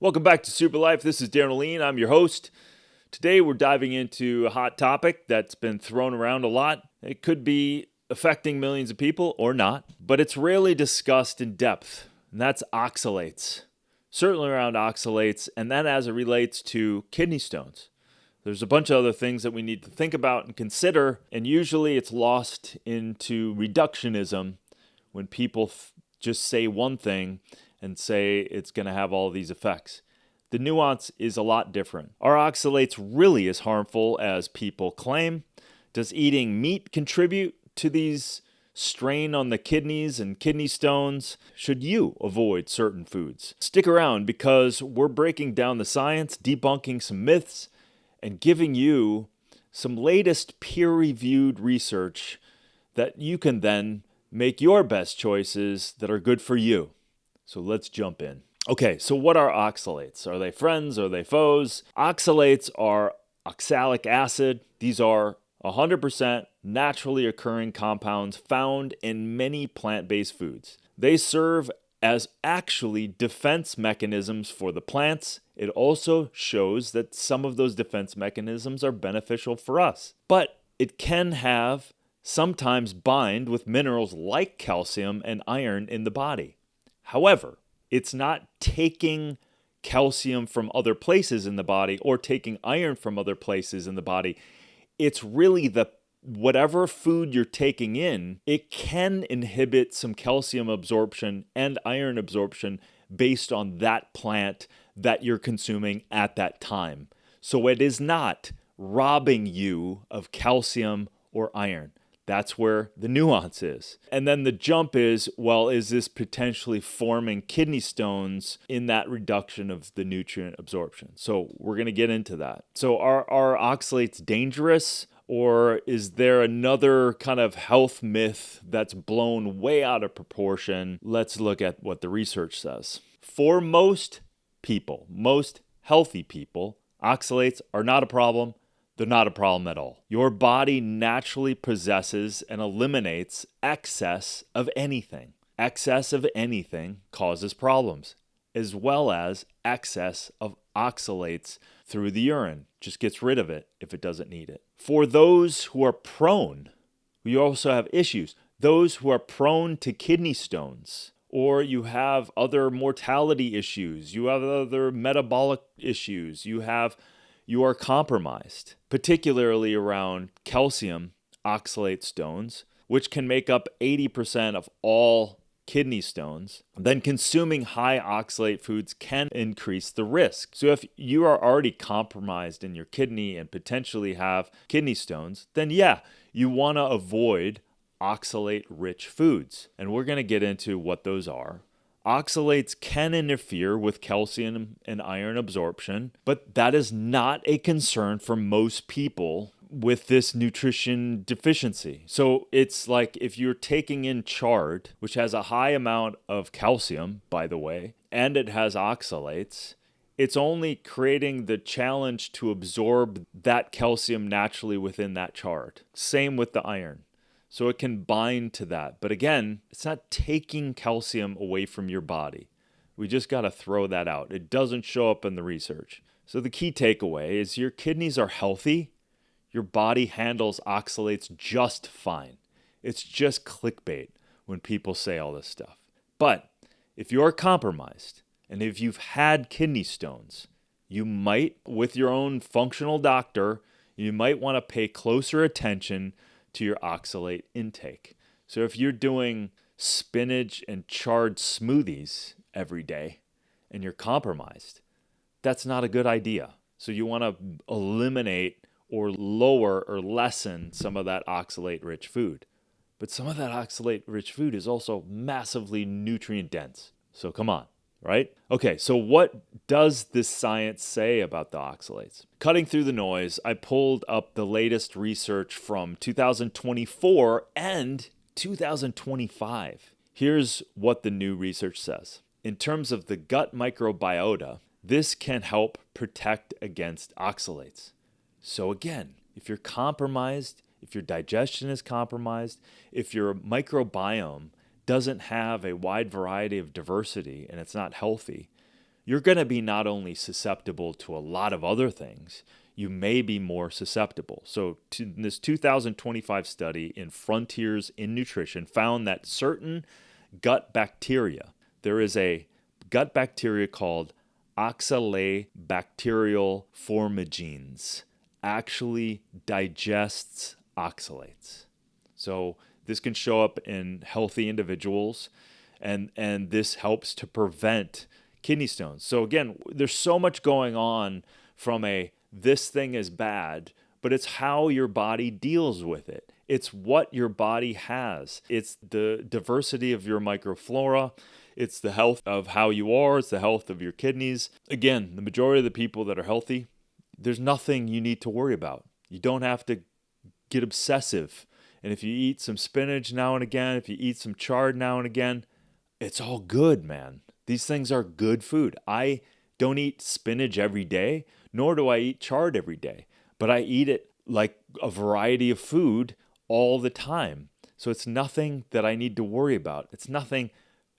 Welcome back to Super Life. This is Darin Olien. I'm your host. Today we're diving into a hot topic that's been thrown around a lot. It could be affecting millions of people or not, but it's rarely discussed in depth, and that's oxalates. Certainly around oxalates, and that as it relates to kidney stones. There's a bunch of other things that we need to think about and consider, and usually it's lost into reductionism when people just say one thing and say it's going to have all these effects. The nuance is a lot different. Are oxalates really as harmful as people claim? Does eating meat contribute to these strain on the kidneys and kidney stones? Should you avoid certain foods? Stick around because we're breaking down the science, debunking some myths, and giving you some latest peer-reviewed research that you can then make your best choices that are good for you. So let's jump in. Okay, so what are oxalates? Are they friends? Are they foes? Oxalates are oxalic acid. These are 100% naturally occurring compounds found in many plant-based foods. They serve as actually defense mechanisms for the plants. It also shows that some of those defense mechanisms are beneficial for us. But it can sometimes bind with minerals like calcium and iron in the body. However, it's not taking calcium from other places in the body or taking iron from other places in the body. It's really whatever food you're taking in, it can inhibit some calcium absorption and iron absorption based on that plant that you're consuming at that time. So it is not robbing you of calcium or iron. That's where the nuance is. And then the jump is, well, is this potentially forming kidney stones in that reduction of the nutrient absorption? So we're going to get into that. So are oxalates dangerous, or is there another kind of health myth that's blown way out of proportion? Let's look at what the research says. For most people, most healthy people, oxalates are not a problem. They're not a problem at all. Your body naturally possesses and eliminates excess of anything. Excess of anything causes problems, as well as excess of oxalates through the urine. Just gets rid of it if it doesn't need it. For those who are prone, we also have issues. Those who are prone to kidney stones, or you have other mortality issues, you have other metabolic issues, you are compromised, particularly around calcium oxalate stones, which can make up 80% of all kidney stones. Then consuming high oxalate foods can increase the risk. So if you are already compromised in your kidney and potentially have kidney stones, then you want to avoid oxalate-rich foods. And we're going to get into what those are. Oxalates can interfere with calcium and iron absorption, but that is not a concern for most people with this nutrition deficiency. So it's like if you're taking in chard, which has a high amount of calcium, by the way, and it has oxalates, it's only creating the challenge to absorb that calcium naturally within that chard. Same with the iron. So it can bind to that. But again, it's not taking calcium away from your body. We just got to throw that out. It doesn't show up in the research. So the key takeaway is your kidneys are healthy. Your body handles oxalates just fine. It's just clickbait when people say all this stuff. But if you're compromised and if you've had kidney stones, you might, with your own functional doctor, you might want to pay closer attention to your oxalate intake. So if you're doing spinach and chard smoothies every day and you're compromised, that's not a good idea. So you want to eliminate or lower or lessen some of that oxalate-rich food. But some of that oxalate-rich food is also massively nutrient-dense. So come on. Right? Okay, so what does this science say about the oxalates? Cutting through the noise, I pulled up the latest research from 2024 and 2025. Here's what the new research says. In terms of the gut microbiota, this can help protect against oxalates. So again, if you're compromised, if your digestion is compromised, if your microbiome doesn't have a wide variety of diversity and it's not healthy, you're going to be not only susceptible to a lot of other things, you may be more susceptible. So this 2025 study in Frontiers in Nutrition found that certain gut bacteria, there is a gut bacteria called Oxalate bacterial formagenes, actually digests oxalates. So this can show up in healthy individuals, and this helps to prevent kidney stones. So again, there's so much going on from this thing is bad, but it's how your body deals with it. It's what your body has. It's the diversity of your microflora. It's the health of how you are. It's the health of your kidneys. Again, the majority of the people that are healthy, there's nothing you need to worry about. You don't have to get obsessive. And if you eat some spinach now and again, if you eat some chard now and again, it's all good, man. These things are good food. I don't eat spinach every day, nor do I eat chard every day, but I eat it like a variety of food all the time. So it's nothing that I need to worry about. It's nothing,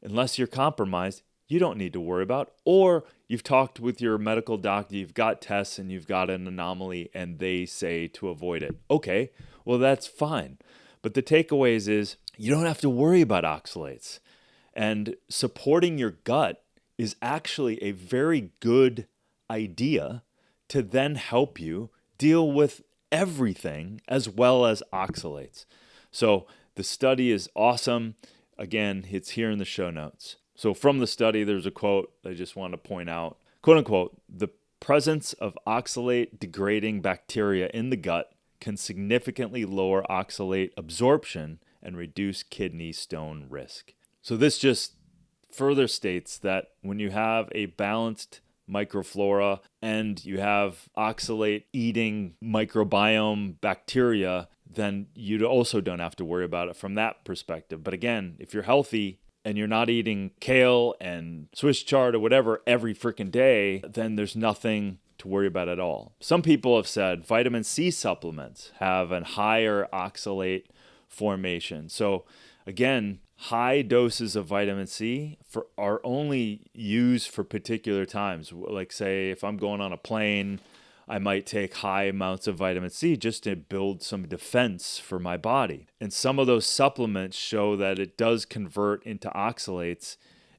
unless you're compromised, you don't need to worry about. Or you've talked with your medical doctor, you've got tests and you've got an anomaly and they say to avoid it. Okay, well, that's fine. But the takeaways is you don't have to worry about oxalates. And supporting your gut is actually a very good idea to then help you deal with everything as well as oxalates. So the study is awesome. Again, it's here in the show notes. So from the study, there's a quote I just want to point out. Quote unquote, the presence of oxalate degrading bacteria in the gut can significantly lower oxalate absorption and reduce kidney stone risk. So this just further states that when you have a balanced microflora and you have oxalate eating microbiome bacteria, then you also don't have to worry about it from that perspective. But again, if you're healthy and you're not eating kale and Swiss chard or whatever every freaking day, then there's nothing to worry about at all. Some people have said vitamin C supplements have a higher oxalate formation. So again, high doses of vitamin C are only used for particular times. Like say, if I'm going on a plane, I might take high amounts of vitamin C just to build some defense for my body. And some of those supplements show that it does convert into oxalates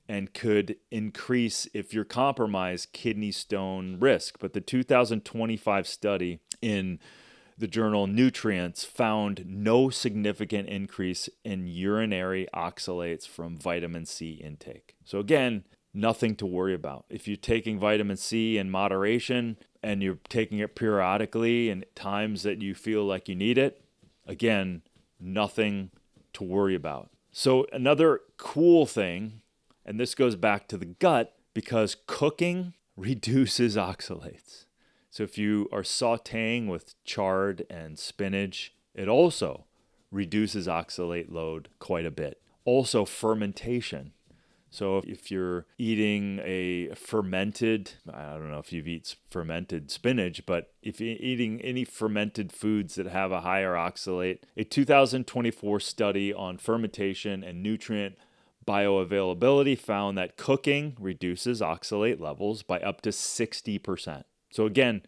and could increase, if you're compromised, kidney stone risk. But the 2025 study in the journal Nutrients found no significant increase in urinary oxalates from vitamin C intake. So again, nothing to worry about. If you're taking vitamin C in moderation and you're taking it periodically and times that you feel like you need it, again, nothing to worry about. So another cool thing, and this goes back to the gut, because cooking reduces oxalates. So if you are sauteing with chard and spinach, it also reduces oxalate load quite a bit. Also fermentation. So if you're eating a fermented, I don't know if you've eaten fermented spinach, but if you're eating any fermented foods that have a higher oxalate, a 2024 study on fermentation and nutrient bioavailability found that cooking reduces oxalate levels by up to 60%. So again,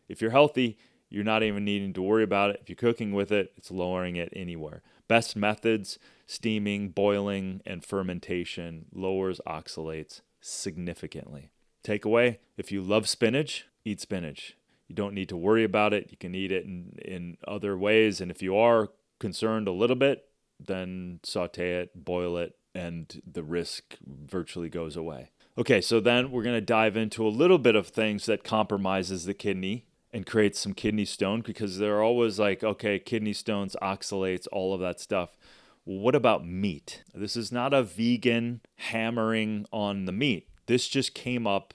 if you're healthy, you're not even needing to worry about it. If you're cooking with it, it's lowering it anywhere. Best methods, steaming, boiling, and fermentation lowers oxalates significantly. Takeaway, if you love spinach, eat spinach. You don't need to worry about it. You can eat it in other ways. And if you are concerned a little bit, then saute it, boil it, and the risk virtually goes away. Okay, so then we're going to dive into a little bit of things that compromises the kidney and creates some kidney stone, because they're always like, okay, kidney stones, oxalates, all of that stuff. Well, what about meat? This is not a vegan hammering on the meat. This just came up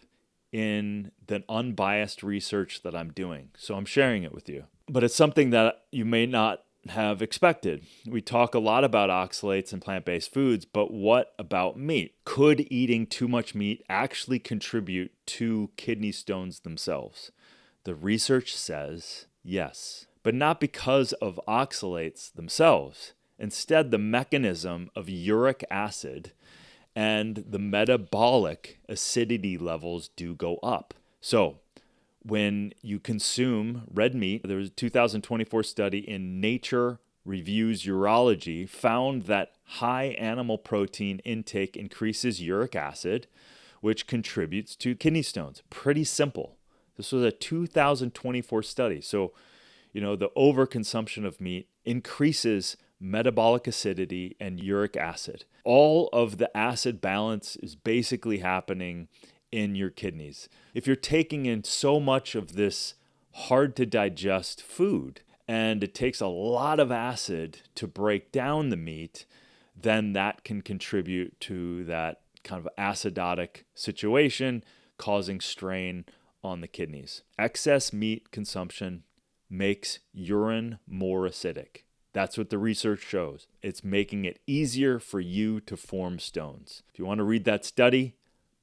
in the unbiased research that I'm doing. So I'm sharing it with you. But it's something that you may not have expected. We talk a lot about oxalates in plant-based foods, but what about meat? Could eating too much meat actually contribute to kidney stones themselves? The research says yes, but not because of oxalates themselves. Instead, the mechanism of uric acid and the metabolic acidity levels do go up. So when you consume red meat, there was a 2024 study in Nature Reviews Urology found that high animal protein intake increases uric acid, which contributes to kidney stones. Pretty simple. This was a 2024 study. So, the overconsumption of meat increases metabolic acidity and uric acid. All of the acid balance is basically happening in your kidneys. If you're taking in so much of this hard to digest food, and it takes a lot of acid to break down the meat, then that can contribute to that kind of acidotic situation, causing strain on the kidneys. Excess meat consumption makes urine more acidic. That's what the research shows. It's making it easier for you to form stones. If you want to read that study,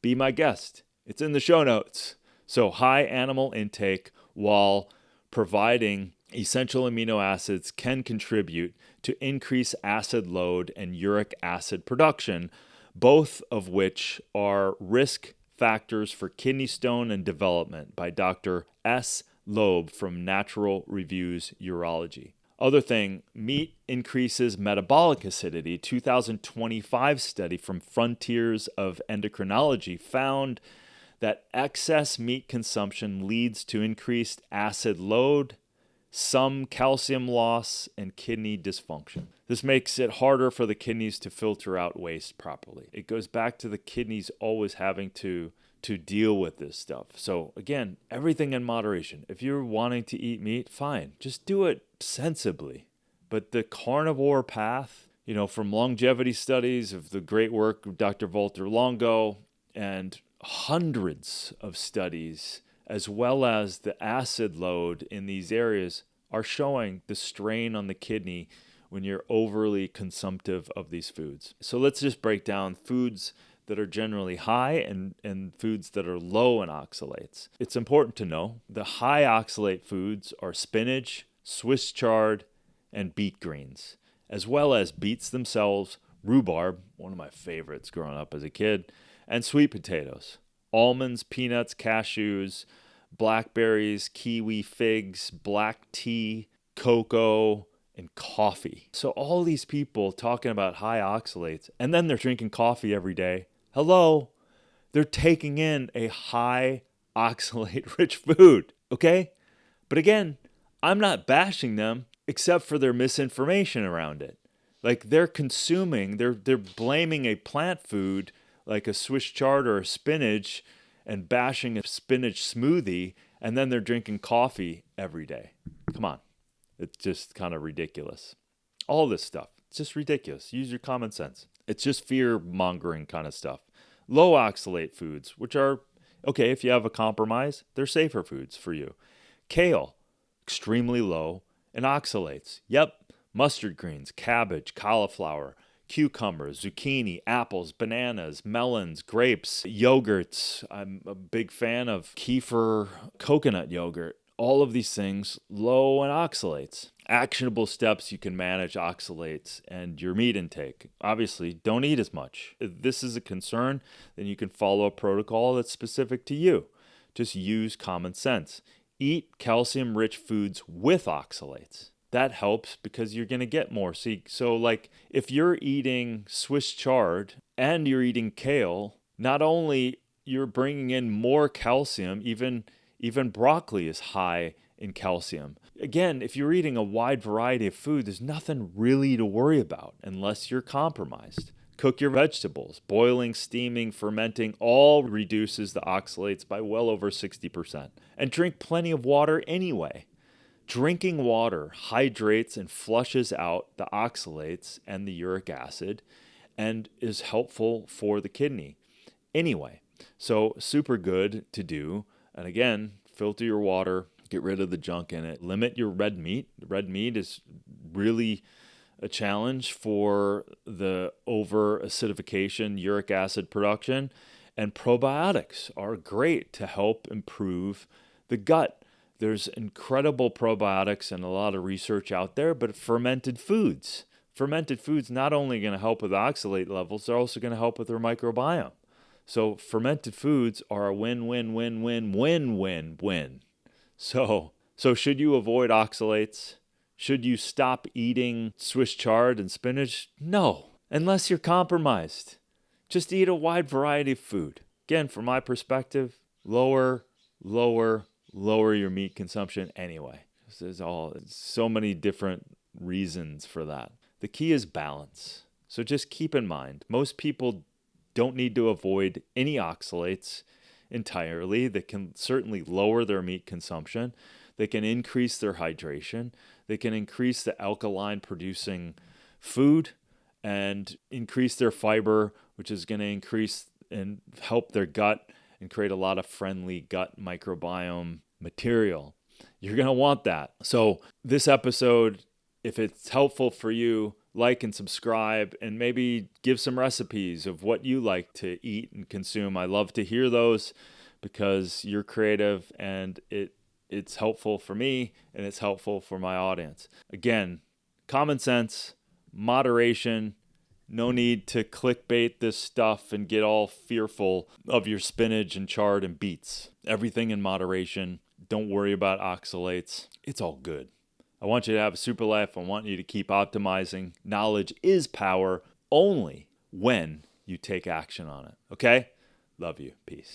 be my guest. It's in the show notes. So high animal intake while providing essential amino acids can contribute to increased acid load and uric acid production, both of which are risk factors for kidney stone and development by Dr. S. Loeb from Natural Reviews Urology. Other thing, meat increases metabolic acidity. 2025 study from Frontiers of Endocrinology found that excess meat consumption leads to increased acid load, some calcium loss, and kidney dysfunction. This makes it harder for the kidneys to filter out waste properly. It goes back to the kidneys always having to deal with this stuff. So again, everything in moderation. If you're wanting to eat meat, fine. Just do it sensibly. But the carnivore path, from longevity studies of the great work of Dr. Walter Longo and hundreds of studies, as well as the acid load in these areas, are showing the strain on the kidney when you're overly consumptive of these foods. So let's just break down foods that are generally high and foods that are low in oxalates. It's important to know the high oxalate foods are spinach, Swiss chard, and beet greens, as well as beets themselves, rhubarb, one of my favorites growing up as a kid, and sweet potatoes, almonds, peanuts, cashews, blackberries, kiwi, figs, black tea, cocoa, and coffee. So all these people talking about high oxalates, and then they're drinking coffee every day. Hello, they're taking in a high oxalate rich food, okay? But again, I'm not bashing them except for their misinformation around it. Like they're blaming a plant food like a Swiss chard or a spinach and bashing a spinach smoothie, and then they're drinking coffee every day. Come on. It's just kind of ridiculous. All this stuff, it's just ridiculous. Use your common sense. It's just fear-mongering kind of stuff. Low oxalate foods, which are, okay, if you have a compromise, they're safer foods for you. Kale, extremely low in oxalates. Yep, mustard greens, cabbage, cauliflower, cucumbers, zucchini, apples, bananas, melons, grapes, yogurts. I'm a big fan of kefir coconut yogurt. All of these things low in oxalates. Actionable steps you can manage oxalates and your meat intake. Obviously, don't eat as much. If this is a concern, then you can follow a protocol that's specific to you. Just use common sense. Eat calcium-rich foods with oxalates. That helps because you're going to get more. So like if you're eating Swiss chard and you're eating kale, not only you're bringing in more calcium, even broccoli is high in calcium. Again, if you're eating a wide variety of food, there's nothing really to worry about unless you're compromised. Cook your vegetables. Boiling, steaming, fermenting all reduces the oxalates by well over 60%. And drink plenty of water anyway. Drinking water hydrates and flushes out the oxalates and the uric acid and is helpful for the kidney anyway. So super good to do. And again, filter your water, get rid of the junk in it. Limit your red meat. Red meat is really a challenge for the over-acidification, uric acid production. And probiotics are great to help improve the gut. There's incredible probiotics and a lot of research out there, but fermented foods, fermented foods not only going to help with oxalate levels, they're also going to help with their microbiome. So fermented foods are a win-win-win-win-win-win-win. So should you avoid oxalates? Should you stop eating Swiss chard and spinach? No, unless you're compromised. Just eat a wide variety of food. Again, from my perspective, lower your meat consumption anyway. There's so many different reasons for that. The key is balance. So just keep in mind, most people don't need to avoid any oxalates entirely. They can certainly lower their meat consumption. They can increase their hydration. They can increase the alkaline producing food and increase their fiber, which is going to increase and help their gut and create a lot of friendly gut microbiome material. You're going to want that. So this episode, if it's helpful for you, like and subscribe, and maybe give some recipes of what you like to eat and consume. I love to hear those because you're creative, and it's helpful for me and it's helpful for my audience. Again, common sense, moderation. No need to clickbait this stuff and get all fearful of your spinach and chard and beets. Everything in moderation. Don't worry about oxalates. It's all good. I want you to have a super life. I want you to keep optimizing. Knowledge is power only when you take action on it. Okay? Love you. Peace.